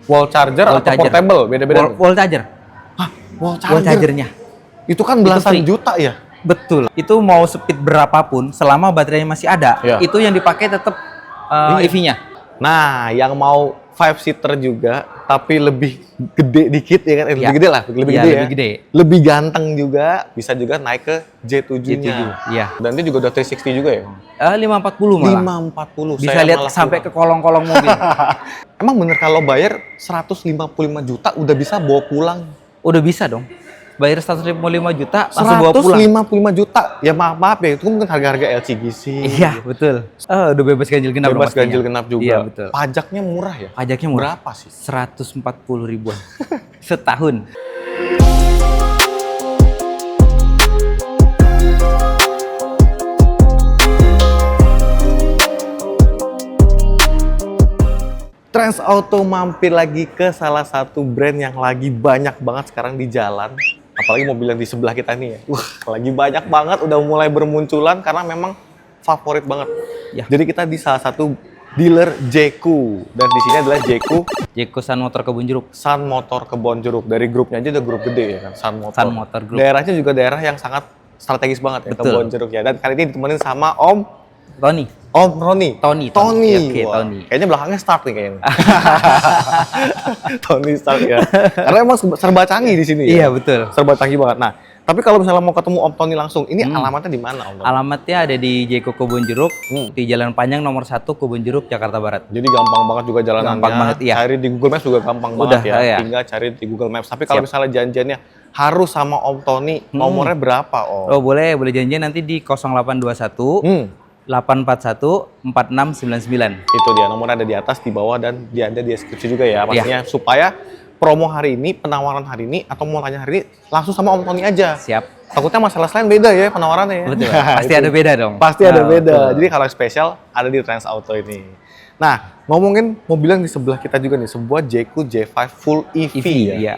Wall charger Wall atau charger. portable? Beda-beda. Wall charger. Hah, wall Wall charger? chargernya. Itu kan belasan free. juta ya? Betul. Itu mau speed berapapun, selama baterainya masih ada, Iya. itu yang dipakai tetap EV-nya. Nah, yang mau 5-seater juga, tapi lebih gede dikit ya kan? Lebih Iya. gede lah, lebih Iya, gede lebih ya. gede. Lebih ganteng juga, bisa juga naik ke J7-nya. J7, iya. Dan dia juga udah 360 juga ya? 540 malah. 540. Bisa saya lihat malah sampai kurang. ke kolong-kolong mobil. Emang bener kalau bayar 155 juta udah bisa bawa pulang? Udah bisa dong. Bayar 155 juta langsung bawa pulang. 155 juta? Ya maaf ya, itu mungkin harga-harga LCGC. Iya, betul. Udah bebas ganjil genap dong Bebas pastinya. ganjil genap juga. Iya, betul. Pajaknya murah ya? Pajaknya murah. Berapa sih? 140 ribuan. Setahun. Trans Auto mampir lagi ke salah satu brand yang lagi banyak banget sekarang di jalan. Apalagi mobil yang di sebelah kita nih ya. Wah, lagi banyak banget, udah mulai bermunculan karena memang favorit banget. Ya. Jadi kita di salah satu dealer Jeku. Dan di sini adalah Jeku Jeko Sun Motor Kebun Jeruk. Sun Motor Kebon Jeruk. Dari grupnya aja udah grup gede ya kan, Sun Motor. Sun Motor Group. Daerahnya juga daerah yang sangat strategis banget ya, Betul. Kebon Jeruk ya. Dan kali ini ditemenin sama Om Roni. Tony. Oke, Wah, Tony. kayaknya belakangnya Stark nih kayaknya. Tony Stark ya. Karena emang serba canggih di sini ya. Iya, betul. Serba canggih banget. Nah, tapi kalau misalnya mau ketemu Om Tony langsung, ini alamatnya di mana Om Tony? Alamatnya ada di Jeko Kebun Jeruk, di Jalan Panjang nomor 1 Kebun Jeruk, Jakarta Barat. Jadi gampang banget juga jalanannya. Gampang banget, iya. Cari di Google Maps juga gampang Udah, banget ya. iya. Tinggal cari di Google Maps. Tapi kalau Siap. misalnya janjiannya harus sama Om Tony, nomornya berapa Om? Oh, boleh janjian nanti di 0821 841 4699. Itu dia, nomornya ada di atas, di bawah, dan ada di deskripsi juga ya. Pastinya supaya promo hari ini, penawaran hari ini, atau mau tanya hari ini, langsung sama Om Tony aja. Siap. Takutnya masalah selain beda ya penawarannya ya. Betul. Nah, Pasti itu. ada beda dong. Pasti ada beda. Betul. Jadi kalau spesial ada di Trans Auto ini. Nah, ngomongin mobil yang di sebelah kita juga nih, sebuah Jeku J5 full EV, ya. Iya.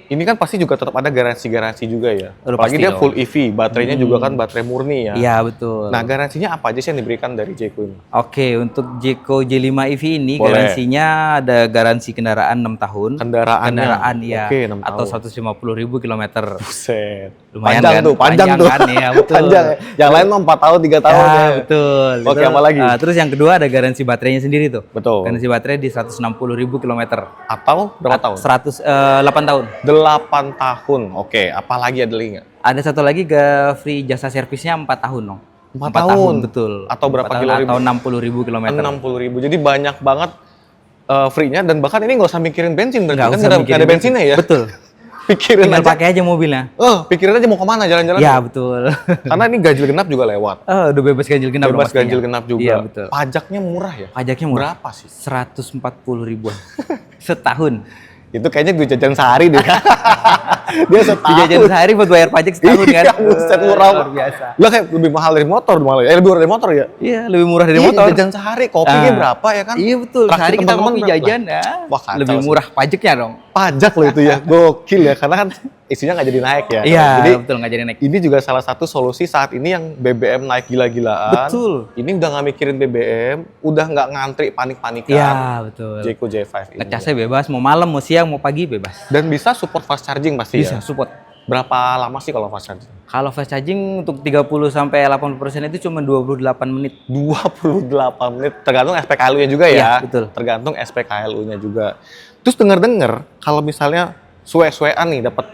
Ini kan pasti juga tetap ada garansi-garansi juga ya. Udah Apalagi pasti dia dong. full EV, baterainya juga kan baterai murni ya. Iya, betul. Nah, garansinya apa aja sih yang diberikan dari Jeku ini? Oke, untuk Jeko J5 EV ini Boleh. garansinya ada garansi kendaraan 6 tahun. Kendaraannya? Kendaraan ya. Oke, 6 Atau tahun. 150.000 kilometer. Buset. Lumayan panjang kan? tuh, panjang tuh. Kan? Ya, betul. Panjang ya. Yang lain mah 4 tahun, 3 tahun Ya, ya. betul. Oke, apa lagi? Terus yang kedua ada garansi baterainya sendiri tuh. Betul. Garansi baterai di 160.000 kilometer. Atau berapa tahun? 8 tahun. 8 tahun. Oke, apa lagi ada lagi nggak? Ada satu lagi free jasa servisnya 4 tahun dong. 4 tahun? Betul. Atau berapa 4 tahun kilo ribu? Atau 60.000 kilometer. 60.000. Jadi banyak banget free-nya, dan bahkan ini nggak usah mikirin bensin berarti Nggak kan usah nggak mikirin ada bensinnya ya. Betul. Pikirin Tinggal aja. pakai aja mobilnya. Pikirin aja mau kemana jalan-jalan. Iya, betul. Karena ini ganjil genap juga lewat. Udah bebas ganjil genap dong Bebas pastinya. ganjil genap juga. Iya, betul. Pajaknya murah ya? Pajaknya murah. Berapa sih? 140 ribuan. Setahun. Itu kayaknya duit jajan sehari deh. Dia setahun. Jajan sehari buat bayar pajak setahun kan. Iya, buset murah. Luar biasa. Lah kayak lebih mahal dari motor malah ya. Lebih murah dari motor ya? Iya, lebih murah dari Iya, motor. jajan sehari, kopinya berapa ya kan? Iya betul. Traktir Sehari kita teman-teman ngopi berapa? jajan ya. Wah, kacau lebih sih. murah pajaknya dong. Pajak loh itu ya, gokil ya. Karena kan isinya nggak jadi naik ya. Iya, Jadi betul nggak jadi naik. ini juga salah satu solusi saat ini yang BBM naik gila-gilaan. Betul. Ini udah nggak mikirin BBM, udah nggak ngantri panik-panikan. Iya, betul. Jeku J5 ini. Ngecasnya bebas, mau malam, mau siang, mau pagi bebas. Dan bisa support fast charging pasti Bisa ya. support. Berapa lama sih kalau fast charging? Kalau fast charging untuk 30 sampai 80% itu cuma 28 menit. 28 menit, tergantung SPKLU-nya juga ya. Iya, betul. Tergantung SPKLU-nya juga. Terus denger-denger kalau misalnya suwe-suwean nih dapat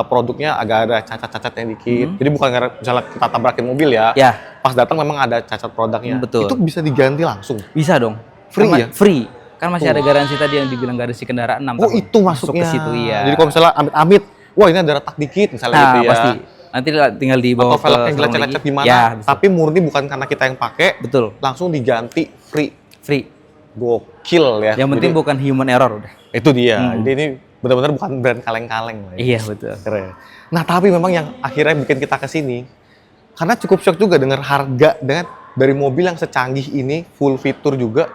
produknya agak ada cacat-cacatnya dikit. Jadi bukan karena misalnya kita tabrakin mobil ya. Ya. Pas datang memang ada cacat produknya. Betul. Itu bisa diganti langsung. Bisa dong. Free Karena ya? Free. Kan masih ada garansi tadi yang dibilang garansi kendaraan 6 Oh, tahun. itu masuknya. Masuk ke situ, iya. Jadi kalau misalnya amit-amit, wah ini ada retak dikit misalnya Nah, gitu ya. pasti. Nanti tinggal dibawa Atau velgnya showroom lecet-lecet lagi. gimana, Ya, bisa. tapi murni bukan karena kita yang pakai, Betul. langsung diganti free. Free. Gokil ya. Yang penting Jadi, bukan human error udah. itu dia. Jadi ini benar-benar bukan brand kaleng-kaleng lah ya. Iya, betul. Keren. Nah, tapi memang yang akhirnya bikin kita ke sini, karena cukup shock juga dengar harga dengan dari mobil yang secanggih ini, full fitur juga.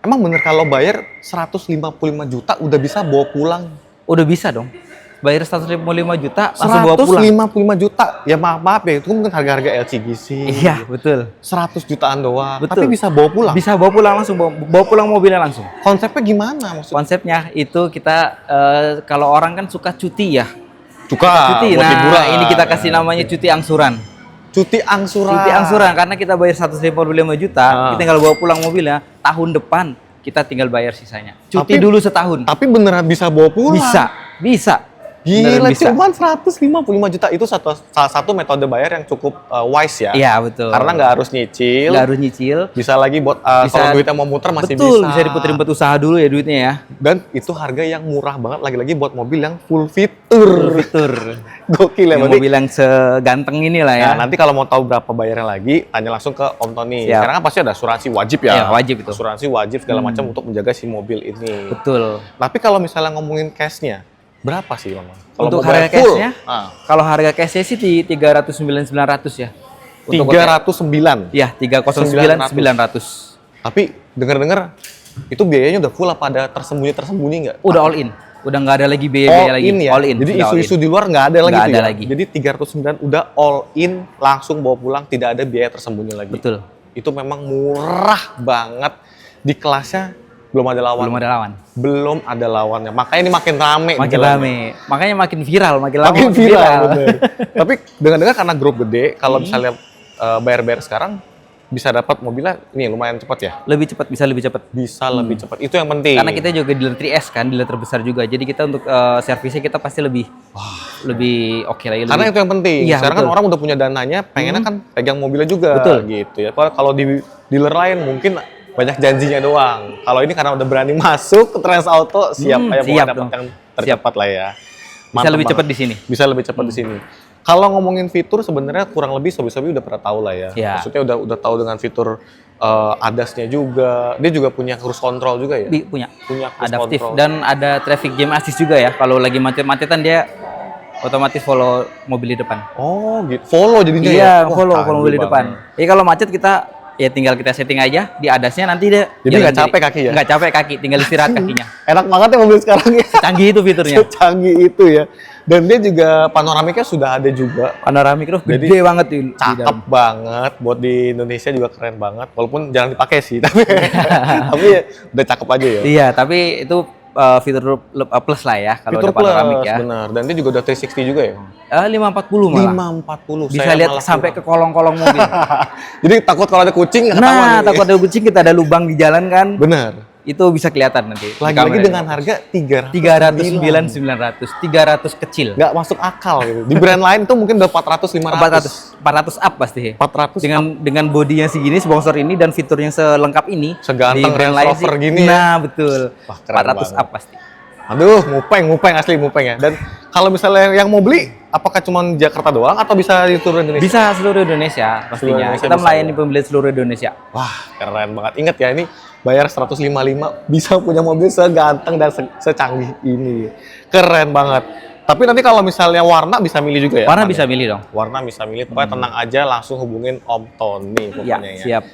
Emang bener kalau bayar 155 juta udah bisa bawa pulang? Udah bisa dong. bayar 155 juta langsung bawa pulang. 155 juta. Ya maaf ya, itu mungkin harga-harga LCGC. Iya, betul. 100 jutaan doang. Betul. Tapi bisa bawa pulang. Bisa bawa pulang langsung, bawa pulang mobilnya langsung. Konsepnya gimana maksudnya? Konsepnya itu kita kalau orang kan suka cuti ya. Cuti, Cuti. buat Nah, liburan. ini kita kasih namanya cuti angsuran. Cuti angsuran. Cuti angsuran karena kita bayar 155 juta, kita tinggal bawa pulang mobilnya. Tahun depan kita tinggal bayar sisanya. Cuti dulu setahun. Tapi beneran bisa bawa pulang. Bisa. Gila, Beneran bisa. cuman 155 juta itu salah satu metode bayar yang cukup wise ya. Iya, betul. Karena nggak harus nyicil. Nggak harus nyicil. Bisa lagi buat kalau duitnya mau muter masih Betul, bisa. bisa diputerin buat usaha dulu ya duitnya ya. Dan itu harga yang murah banget lagi-lagi buat mobil yang full fitur. Fitur. Gokil ya, Yang berarti. mobil yang seganteng inilah ya. Nah, nanti kalau mau tahu berapa bayarnya lagi, tanya langsung ke Om Tony. Siap. Sekarang kan pasti ada asuransi wajib ya. Iya, wajib itu. Asuransi wajib segala macam untuk menjaga si mobil ini. Betul. Tapi kalau misalnya ngomongin cashnya, berapa sih Mama? Kalau Untuk mau bayar harga full, cashnya, kalau harga cashnya sih di 399.900 ya. Untuk 309. ya 309.900. Tapi dengar-dengar itu biayanya udah full apa ada tersembunyi nggak? Udah all in. Udah nggak ada lagi biaya-biaya lagi. In ya. All in. Jadi udah all isu-isu in. di luar nggak ada lagi Nggak tuh ada ya. lagi. Jadi 309 udah all in, langsung bawa pulang, tidak ada biaya tersembunyi lagi. Betul. Itu memang murah banget. Di kelasnya belum ada lawan. Belum ada lawan. Belum ada lawannya. Makanya ini makin rame. Makin jalannya. rame. Makanya makin viral, makin lama Makin viral. viral. Bener. Tapi dengar-dengar karena grup gede, kalau misalnya bayar-bayar sekarang bisa dapat mobilnya ini lumayan cepat ya. Lebih cepat, bisa lebih cepat. Bisa lebih cepat. Itu yang penting. Karena kita juga dealer 3S kan, dealer terbesar juga. Jadi kita untuk servisnya kita pasti lebih oke lagi. Karena itu yang penting. Iya, Sekarang betul. kan orang udah punya dananya, pengennya kan pegang mobilnya juga. Betul. Gitu ya. Kalau di dealer lain mungkin banyak janjinya doang. Kalau ini karena udah berani masuk ke Trans Auto, siap kayak mau siap dapat dong. yang tercepat lah ya. Bisa Mantap lebih banget. cepat di sini. Bisa lebih cepat di sini. Kalau ngomongin fitur sebenarnya kurang lebih sobi-sobi udah pernah tahu lah ya. Ya. Maksudnya udah tahu dengan fitur ADAS-nya juga. Dia juga punya cruise control juga ya. Punya Punya cruise adaptif control. dan ada traffic jam assist juga ya. Kalau lagi macet-macetan dia otomatis follow mobil di depan. Oh, gitu. Follow jadinya ya. Iya, Wah, follow canggih mobil di depan. banget. Jadi kalau macet kita ya tinggal kita setting aja di ADAS-nya, nanti dia Jadi jalan nggak capek sendiri. kaki ya? Nggak capek kaki, tinggal istirahat kakinya. Enak banget ya mobil sekarang ya. Canggih itu fiturnya. Secanggih itu ya. Dan dia juga panoramiknya sudah ada juga. Panoramik roof Jadi, gede banget di Cakep dalam. banget. Buat di Indonesia juga keren banget. Walaupun jarang dipakai sih. Tapi ya, udah cakep aja ya. Iya, tapi itu fitur plus lah ya kalau Fitur ada panoramik plus, ya. benar. Dan dia juga udah 360 juga ya. 540 malah. 540. Bisa Saya lihat malah sampai kurang. ke kolong-kolong mobil. Jadi takut kalau ada kucing nggak ketahuan Nah, nih. takut ada kucing, kita ada lubang di jalan kan. Benar. Itu bisa kelihatan nanti. di Lagi-lagi kamera. dengan harga 309.900, 300 kecil. nggak masuk akal gitu. Di brand lain tuh mungkin udah 400 500. 400 up pasti. 400 Dengan bodinya segini, sponsor ini dan fitur yang selengkap ini Seganteng di brand Range lain Rover sih. gini ya. Nah, betul. Wah, keren 400 banget. up pasti. Aduh, mupeng asli mupeng ya. Dan kalau misalnya yang mau beli, apakah cuma Jakarta doang atau bisa di seluruh Indonesia? Bisa seluruh Indonesia pastinya. Seluruh Indonesia Kita bisa, melayani ya. pembelian seluruh Indonesia. Wah, keren banget. Ingat ya, ini bayar 155 bisa punya mobil seganteng dan secanggih ini. Keren banget. Tapi nanti kalau misalnya warna bisa milih juga ya? Warna Pan, bisa ya? milih dong. Warna bisa milih, pokoknya tenang aja langsung hubungin Om Tony Ya, pokoknya ya. siap.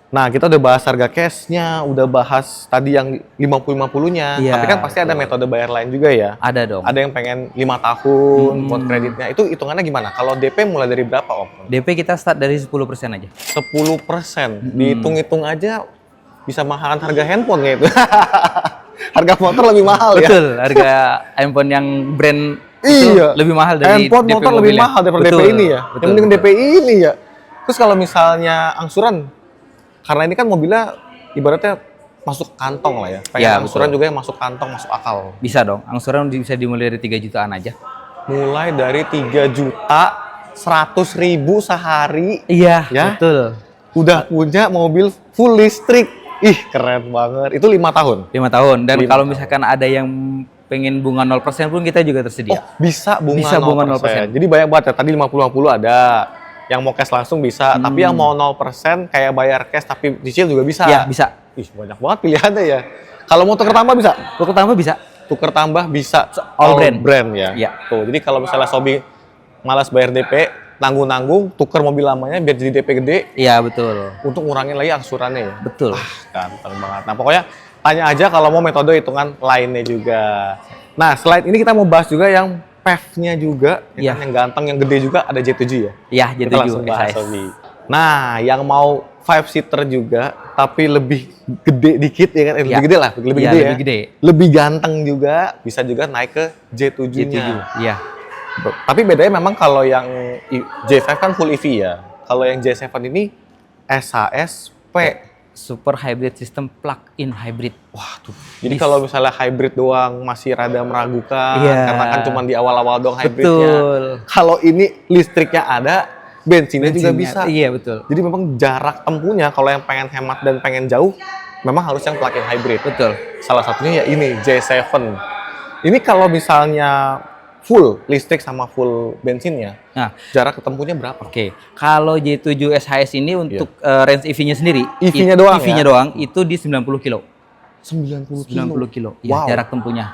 Nah, kita udah bahas harga cashnya, udah bahas tadi yang 50-50-nya. Iya, Tapi kan pasti ada metode bayar lain juga ya. Ada dong. Ada yang pengen 5 tahun buat kreditnya. Itu hitungannya gimana? Kalau DP mulai dari berapa, Om? DP kita start dari 10% aja. 10%. Dihitung-hitung aja bisa mahalan harga handphone gitu. Harga motor lebih mahal ya. Betul, harga handphone yang brand Iya. itu lebih mahal dari handphone DP motor lebih mobilnya. mahal daripada Betul, DP ini ya. betul, Yang penting betul. DP ini ya. Terus kalau misalnya angsuran, karena ini kan mobilnya ibaratnya masuk kantong lah ya. Pengen Ya, angsuran betul. juga yang masuk kantong, masuk akal. Bisa dong, angsuran bisa dimulai dari 3 jutaan aja. Mulai dari 3 juta 100 ribu sehari. Iya, Ya. betul. Udah punya mobil full listrik. Ih, keren banget. Itu 5 tahun. 5 tahun. Dan 5 kalau tahun. misalkan ada yang pengen bunga 0% pun kita juga Oh, tersedia. bisa bunga Bisa bunga 0%. 0%. Jadi banyak banget ya. Tadi 50-50 ada. Yang mau cash langsung bisa. Tapi yang mau 0% kayak bayar cash tapi cicil juga bisa. Ya, bisa. Ih, banyak banget pilihannya ya. Kalau mau tuker tambah bisa? Untuk tambah bisa. Tuker tambah bisa. All brand. ya. Iya. Tuh, jadi kalau misalnya Sobi malas bayar DP, nanggung-nanggung, tuker mobil lamanya biar jadi DP gede Iya, betul. untuk ngurangin lagi angsurannya ya. Betul. Ganteng banget. Nah, pokoknya tanya aja kalau mau metode hitungan lainnya juga. Nah, selain ini kita mau bahas juga yang PHEV-nya juga, Iya. yang ganteng, yang gede juga ada J7 ya. Iya, Kita J7 langsung bahas, SAS. Sobi. Nah, yang mau 5-seater juga, tapi lebih gede dikit ya kan? Lebih Iya. gede lah, lebih Iya, gede lebih ya. gede. Lebih ganteng juga, bisa juga naik ke J7-nya. J7. Iya. Tapi bedanya memang kalau yang J5 kan full EV ya. Kalau yang J7 ini SHSP. Super hybrid system plug-in hybrid. Wah tuh. Jadi kalau misalnya hybrid doang masih rada meragukan, Iya. karena kan cuma di awal-awal doang hybridnya. Betul. Kalau ini listriknya ada, bensinnya juga bisa. Iya, betul. Jadi memang jarak tempuhnya kalau yang pengen hemat dan pengen jauh, memang harus yang plug-in hybrid. Betul. Salah satunya ya ini J7. Ini kalau misalnya full listrik sama full bensinnya, Nah, jarak tempuhnya berapa? oke. Kalau J7 SHS ini untuk range EV-nya sendiri, EV-nya doang EV-nya ya? doang itu di 90 kilo. 90 90 kilo. Ya, Wow. jarak tempuhnya.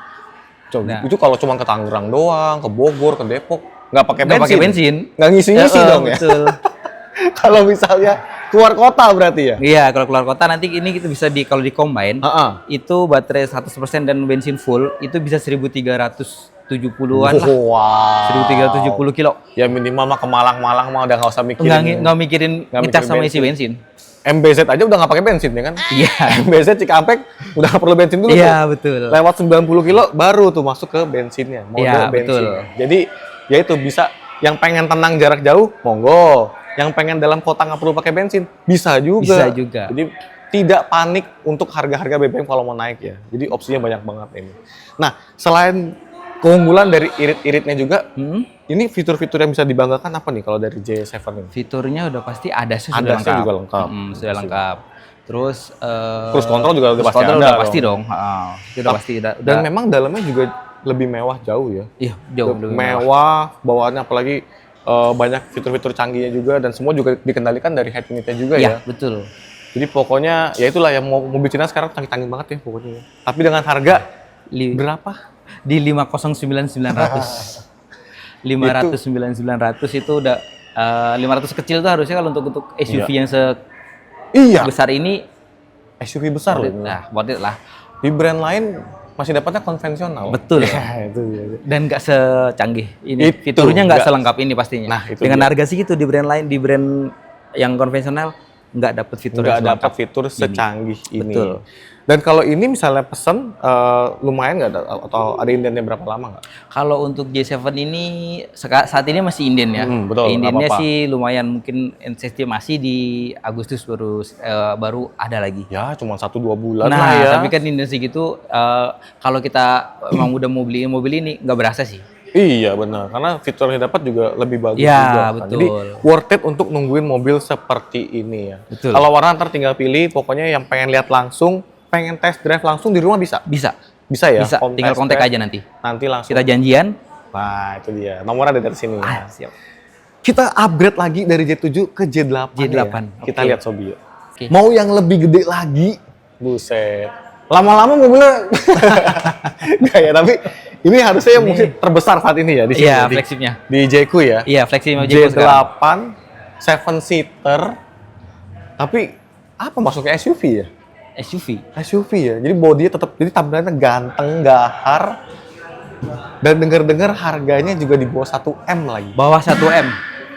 Coba, Nah. itu kalau cuma ke Tangerang doang, ke Bogor, ke Depok, nggak pakai Nggak bensin. pakai bensin. Nggak ngisi-ngisi dong ya. Betul. Kalau misalnya keluar kota berarti ya? Iya, kalau keluar kota nanti ini kita bisa kalau di combine, itu baterai 100% dan bensin full itu bisa 1370-an lah. Wow. 1370 kilo. Ya minimal mah ke Malang-Malang mah udah nggak usah mikirin. Nggak mikirin Nggak ngecas mikirin sama bensin. isi bensin. MBZ aja udah nggak pakai bensin ya kan? Iya. MBZ Cikampek udah nggak perlu bensin dulu Iya, tuh. betul. Lewat 90 kilo baru tuh masuk ke bensinnya, mode Iya, bensin. betul. Jadi ya itu bisa yang pengen tenang jarak jauh, monggo. Yang pengen dalam kota nggak perlu pakai bensin, bisa juga. Bisa juga. Jadi tidak panik untuk harga-harga BBM kalau mau naik ya. Jadi opsinya banyak banget ini. Nah, selain keunggulan dari irit-iritnya juga, ini fitur-fitur yang bisa dibanggakan apa nih kalau dari J7 ini? Fiturnya udah pasti ada sih, sudah ADAS-nya lengkap. juga lengkap. Sudah lengkap. Terus Cruise control juga udah cruise pasti control ada udah dong. pasti dong. Itu udah pasti Dan udah. memang dalamnya juga lebih mewah jauh ya. Iya, jauh lebih mewah. Mewah, bawaannya apalagi banyak fitur-fitur canggihnya juga dan semua juga dikendalikan dari head unitnya juga Iya, ya. betul. Jadi pokoknya ya itulah yang mobil Cina sekarang canggih-canggih banget ya pokoknya. Tapi dengan harga berapa? Di 509.900. 509.900 itu udah 500 kecil tuh harusnya kalau untuk SUV yang Iya. sebesar ini SUV besar loh. worth it lah. Di brand lain masih dapatnya konvensional. Betul. Ya, itu ya. Dan nggak secanggih ini. Itu, Fiturnya nggak nggak- selengkap ini pastinya. Nah, itu dengan dia. harga segitu di brand lain, di brand yang konvensional nggak dapet fitur Nggak yang selengkap. dapat fitur secanggih ini. Betul. Dan kalau ini misalnya pesen lumayan nggak atau ada indennya berapa lama nggak? Kalau untuk J7 ini saat ini masih inden ya. Betul, nggak Indennya apa-apa. sih lumayan, mungkin estimasi di Agustus baru ada lagi. Ya cuma 1-2 bulan Nah, lah ya. tapi kan inden segitu kalau kita emang udah mau beli mobil ini nggak berasa sih. Iya benar, karena fitur yang dapat juga lebih bagus Ya, juga. Kan. betul. Jadi worth it untuk nungguin mobil seperti ini ya. Betul. Kalau warna ntar tinggal pilih, pokoknya yang pengen lihat langsung, pengen test drive langsung di rumah bisa. Bisa. Bisa ya. Bisa. Home Tinggal test kontak drive, aja nanti. Nanti langsung. Kita janjian. Nah itu dia, nomornya ada dari sini. Ya. Siap. Kita upgrade lagi dari J7 ke J8. J8, ya. oke. Kita lihat Sobi. Oke. Mau yang lebih gede lagi, buset. Lama-lama mobilnya enggak ya, tapi ini harusnya yang mesti terbesar saat ini ya di sini. Iya, di- flagshipnya. Di JQ ya. Iya, flagship J8 sekarang. J8 7 seater. Tapi apa masuknya SUV ya? SUV. SUV ya. Jadi bodinya tetap, jadi tampilannya ganteng, gahar. Dan dengar-dengar harganya juga di bawah 1M lagi. Bawah 1M.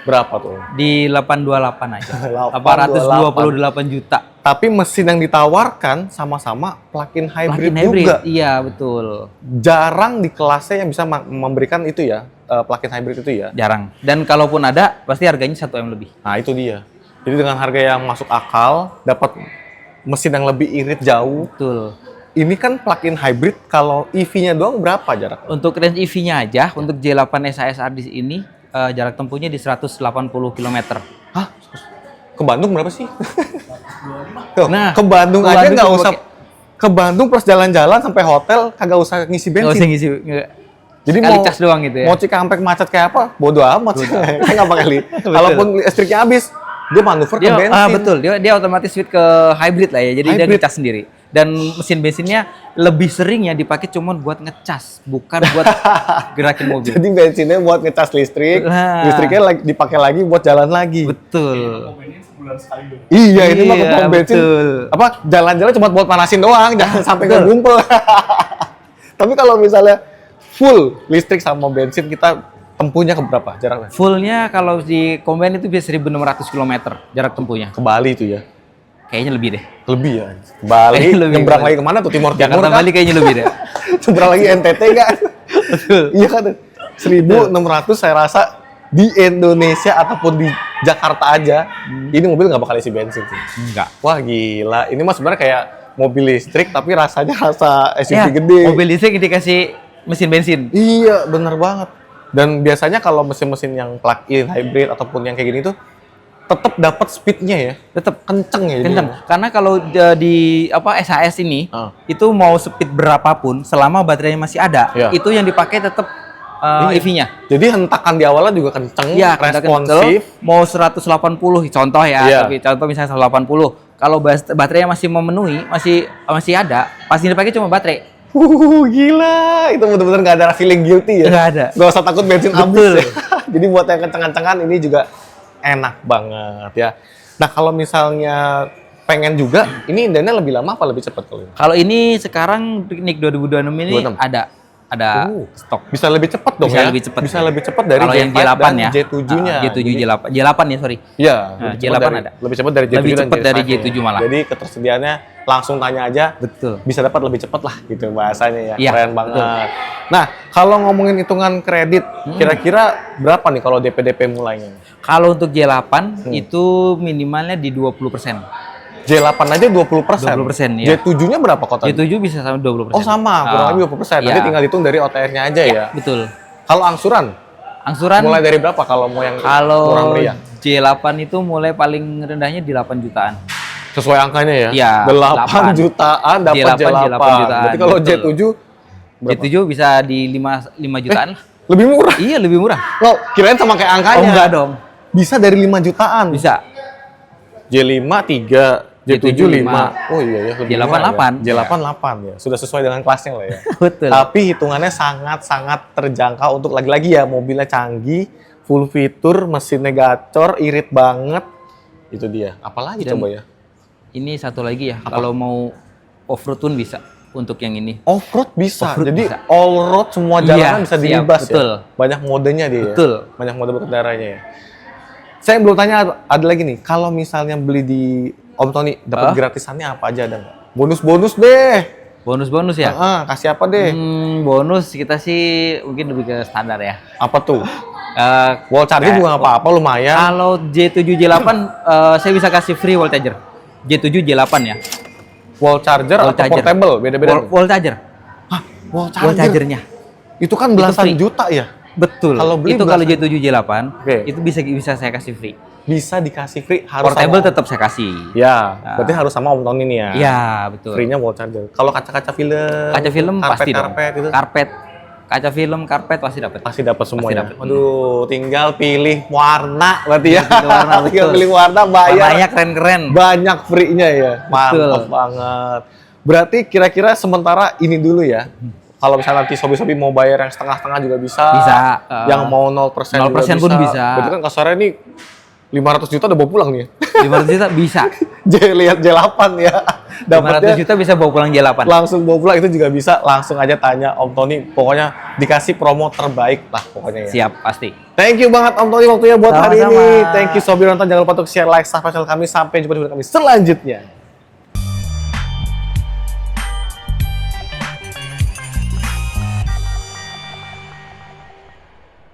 Berapa tuh? Di 828 aja. 828 828 juta. Tapi mesin yang ditawarkan sama-sama plug-in hybrid, Plug-in hybrid. juga. Iya, betul. Jarang di kelasnya yang bisa memberikan itu ya, plug-in hybrid itu ya. Jarang. Dan kalaupun ada, pasti harganya 1M lebih. Nah itu dia. Jadi dengan harga yang masuk akal, dapat mesin yang lebih irit jauh. Betul. Ini kan plug-in hybrid, kalau EV-nya doang berapa jarak? Untuk range EV-nya aja, untuk J8 SHSR di ini, jarak tempuhnya di 180 km. Hah? Ke Bandung berapa sih? Tuh, Nah, ke Bandung ke aja Bandung nggak tuh usah. Ke Bandung plus jalan-jalan sampai hotel, kagak usah ngisi Nggak usah bensin. ngisi. Jadi Sekali mau cas doang gitu ya. Mau Cikampek macet kayak apa? Bodo amat. Kan nggak pakai Betul. Kalaupun listriknya habis, dia manuver ke bensin. Betul, dia otomatis switch ke hybrid lah ya. Jadi dia Hybrid. ngecas sendiri. Dan mesin bensinnya lebih sering ya dipakai cuman buat ngecas, bukan buat gerakin mobil. Jadi bensinnya buat ngecas listrik, Nah. listriknya dipakai lagi buat jalan lagi. Betul. Iya, ini mah ke Iya, pom bensin. betul. Apa jalan-jalan cuma buat panasin doang, jangan sampai ngegumpel. Tapi kalau misalnya full listrik sama bensin kita tempuhnya ke berapa jaraknya? Fullnya kalau di combine itu bisa 1.600 km jarak tempuhnya. Ke Bali tuh ya. Kayaknya lebih deh. Lebih ya. Ke Bali, Kayaknya lebih, nyebrang Bali. lagi kemana tuh? Timur Jakarta kan? Bali kayaknya lebih deh. Nyebrang lagi NTT kan? Iya kan? 1.600 saya rasa di Indonesia ataupun di Jakarta aja, ini mobil nggak bakal isi bensin sih. Enggak. Wah gila, ini mah sebenarnya kayak mobil listrik tapi rasanya rasa SUV Ya, gede. mobil listrik dikasih mesin bensin. Iya, bener banget. Dan biasanya kalau mesin-mesin yang plug-in, hybrid ataupun yang kayak gini tuh tetap dapat speednya ya, Tetap kenceng ya. kenceng. Dia. Karena kalau di SAS ini Ah. itu mau speed berapapun selama baterainya masih ada, Iya. itu yang dipakai tetap Iya. EV-nya. Jadi hentakan di awalnya juga kenceng, Iya, responsif. mau 180 contoh ya, Iya. tapi contoh misalnya 180. Kalau baterainya masih memenuhi, masih ada, pasti dipakai cuma baterai. Gila, itu bener-bener nggak ada feeling guilty ya. Nggak ada. Nggak usah takut bensin habis. Betul. Ya. Jadi buat yang kenceng-kencengan ini juga enak banget ya. Nah kalau misalnya pengen juga, ini indennya lebih lama apa lebih cepat kalau ini? Kalau ini sekarang Nick 2026 ini 26. ada stok. Bisa lebih cepat dong Bisa ya? lebih cepat. Bisa lebih cepat dari Kalau yang J5 J8 dan ya. J7-nya. J7 J8. J8 ya, sorry. Iya, Nah, lebih cepat J8 dari- ada. Lebih cepat dari J7 Lebih dan cepat dari J5 J7 malah. Jadi ketersediaannya langsung tanya aja, Betul. bisa dapat lebih cepat lah gitu bahasanya ya. Iya, Keren banget. Nah, kalau ngomongin hitungan kredit, kira-kira berapa nih kalau DP mulainya? Kalau untuk J8 itu minimalnya di 20%. J8 aja 20%. 20%, ya. J7-nya berapa kota? J7 bisa sampai 20%. Oh sama, kurang lebih 20%. Nanti iya. tinggal hitung dari OTR-nya aja ya. Betul. Kalau angsuran, Angsuran mulai dari berapa kalau mau yang murah kalau meriah? J8 itu mulai paling rendahnya di 8 jutaan. Sesuai angkanya ya? Iya, 8 jutaan dapat J8, J8. J8 jutaan, Berarti kalau betul. J7 berapa? J7 bisa di 5 jutaan lah. Lebih murah. Iya, lebih murah. Lo kirain sama kayak angkanya. Oh, enggak dong. Bisa dari 5 jutaan. Bisa. J5 3, J7 J7 5. Oh iya ya, lebih J8 murah 8. ya. J8 8 ya. Sudah sesuai dengan kelasnya lah ya. Betul. Tapi hitungannya sangat-sangat terjangkau untuk lagi-lagi ya, mobilnya canggih, full fitur, mesinnya gacor, irit banget. Itu dia. Apalagi Dan- coba ya? Ini satu lagi ya, kalau mau off-road pun bisa untuk yang ini. Off-road bisa. Off-road Jadi bisa. all road semua Iya, jalanan bisa siap, dilibas betul. ya. Banyak modenya dia. ya? Betul. Banyak mode berkendaranya ya. Saya belum tanya ada lagi nih. Kalau misalnya beli di Om Tony dapat gratisannya apa aja ada nggak? Bonus-bonus deh. Bonus-bonus ya? Kasih apa deh? Bonus kita sih mungkin lebih ke standar ya. Apa tuh? Eh, Wall charger juga nggak apa-apa lumayan. Kalau J7 J8 saya bisa kasih free wall charger. J7 J8 ya. Wall charger Wall atau charger. portable beda-beda. Wall charger. Hah, wall Wall chargernya. Itu kan Itu belasan free. juta ya. Betul. Kalau beli itu kalau belasan. J7 J8 Oke. itu bisa saya kasih free. Bisa dikasih free harus Portable sama. tetap saya kasih. Ya, berarti harus sama Om Tony nih ya. Iya, betul. Free-nya wall charger. Kalau kaca-kaca film, Kaca film pasti dong. karpet itu Karpet. Kaca film, karpet pasti dapat. pasti dapat semuanya. dapat. Aduh, tinggal pilih warna berarti ya. Pilih warna, tinggal betul. pilih warna, bayar. Warnanya keren-keren. Banyak free-nya ya. Betul. Mantap banget. Berarti kira-kira sementara ini dulu ya. Kalau misalnya nanti sobi-sobi mau bayar yang setengah-setengah juga bisa. Bisa. Yang mau 0% 0% juga pun bisa. Berarti kan kasarnya ini 500 juta udah bawa pulang nih. 500 juta bisa. Lihat J8 ya. 500 Dapatnya juta bisa bawa pulang J8. langsung bawa pulang itu juga bisa. Langsung aja tanya Om Tony. Pokoknya dikasih promo terbaik lah pokoknya ya. Siap, pasti. Thank you banget Om Tony waktunya buat hari Sama-sama. ini. Thank you Sobi nonton. Jangan lupa untuk share, like, subscribe channel kami. Sampai jumpa di video kami selanjutnya.